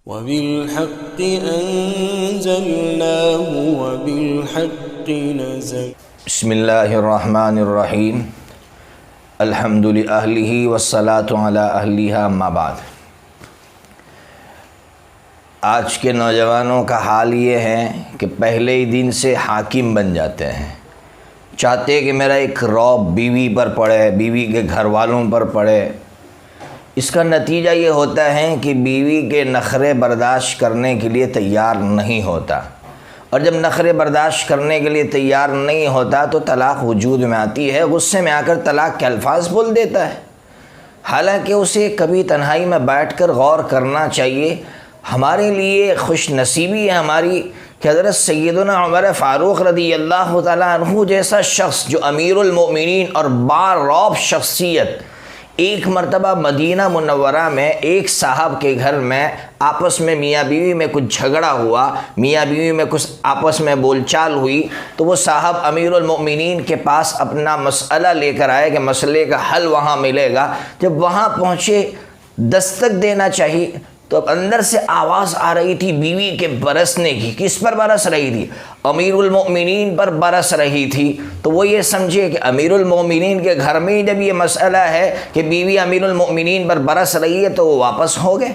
وبالحق أنزلناه وبالحق نزل. بسم اللہ الرحمن الرحیم. الحمد للہ والصلاة علی اہلہا اما بعد. آج کے نوجوانوں کا حال یہ ہے کہ پہلے ہی دن سے حاکم بن جاتے ہیں، چاہتے کہ میرا ایک رعب بیوی پر پڑے، بیوی کے گھر والوں پر پڑے. اس کا نتیجہ یہ ہوتا ہے کہ بیوی کے نخرے برداشت کرنے کے لیے تیار نہیں ہوتا، اور جب نخرے برداشت کرنے کے لیے تیار نہیں ہوتا تو طلاق وجود میں آتی ہے. غصے میں آ کر طلاق کے الفاظ بول دیتا ہے، حالانکہ اسے کبھی تنہائی میں بیٹھ کر غور کرنا چاہیے. ہمارے لیے خوش نصیبی ہے ہماری کہ حضرت سیدنا عمر فاروق رضی اللہ تعالیٰ عنہ جیسا شخص جو امیر المؤمنین اور بارعب شخصیت، ایک مرتبہ مدینہ منورہ میں ایک صاحب کے گھر میں آپس میں میاں بیوی میں کچھ جھگڑا ہوا، میاں بیوی میں کچھ آپس میں بول چال ہوئی، تو وہ صاحب امیر المؤمنین کے پاس اپنا مسئلہ لے کر آئے کہ مسئلے کا حل وہاں ملے گا. جب وہاں پہنچے دستک دینا چاہیے تو اب اندر سے آواز آ رہی تھی بیوی کے برسنے کی. کس پر برس رہی تھی؟ امیر المؤمنین پر برس رہی تھی. تو وہ یہ سمجھے کہ امیر المؤمنین کے گھر میں ہی جب یہ مسئلہ ہے کہ بیوی امیر المؤمنین پر برس رہی ہے تو وہ واپس ہو گئے.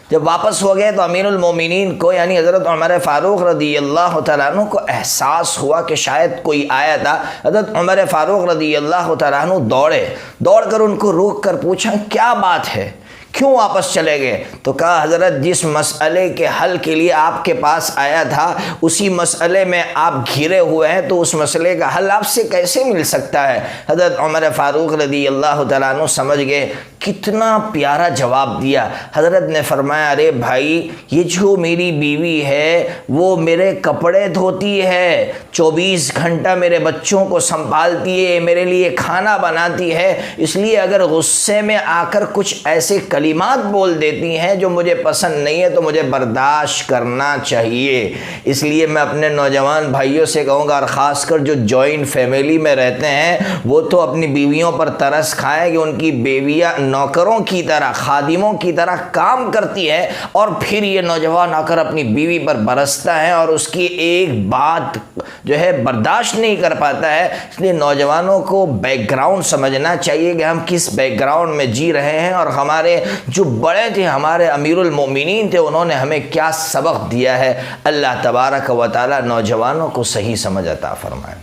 جب واپس ہو گئے تو امیر المؤمنین کو یعنی حضرت عمر فاروق رضی اللہ تعالیٰ عنہ کو احساس ہوا کہ شاید کوئی آیا تھا. حضرت عمر فاروق رضی اللہ تعالیٰ عنہ دوڑ کر ان کو روک کر پوچھا کیا بات ہے، کیوں واپس چلے گئے؟ تو کہا حضرت جس مسئلے کے حل کے لیے آپ کے پاس آیا تھا اسی مسئلے میں آپ گھرے ہوئے ہیں، تو اس مسئلے کا حل آپ سے کیسے مل سکتا ہے؟ حضرت عمر فاروق رضی اللہ تعالیٰ عنہ سمجھ گئے. کتنا پیارا جواب دیا. حضرت نے فرمایا ارے بھائی، یہ جو میری بیوی ہے وہ میرے کپڑے دھوتی ہے، 24 گھنٹہ میرے بچوں کو سنبھالتی ہے، میرے لیے کھانا بناتی ہے، اس لیے اگر غصے میں آ کر کچھ ایسے کلمات بول دیتی ہیں جو مجھے پسند نہیں ہے تو مجھے برداشت کرنا چاہیے. اس لیے میں اپنے نوجوان بھائیوں سے کہوں گا، اور خاص کر جو جوائنٹ فیملی میں رہتے ہیں وہ تو اپنی بیویوں پر ترس کھائیں کہ ان کی بیویاں نوکروں کی طرح، خادموں کی طرح کام کرتی ہے، اور پھر یہ نوجوان آ کر اپنی بیوی پر برستا ہے اور اس کی ایک بات جو ہے برداشت نہیں کر پاتا ہے. اس لیے نوجوانوں کو بیک گراؤنڈ سمجھنا چاہیے کہ ہم کس بیک گراؤنڈ میں جی رہے ہیں، اور ہمارے جو بڑے تھے، ہمارے امیر المؤمنین تھے، انہوں نے ہمیں کیا سبق دیا ہے. اللہ تبارک و تعالی نوجوانوں کو صحیح سمجھ عطا فرمائے.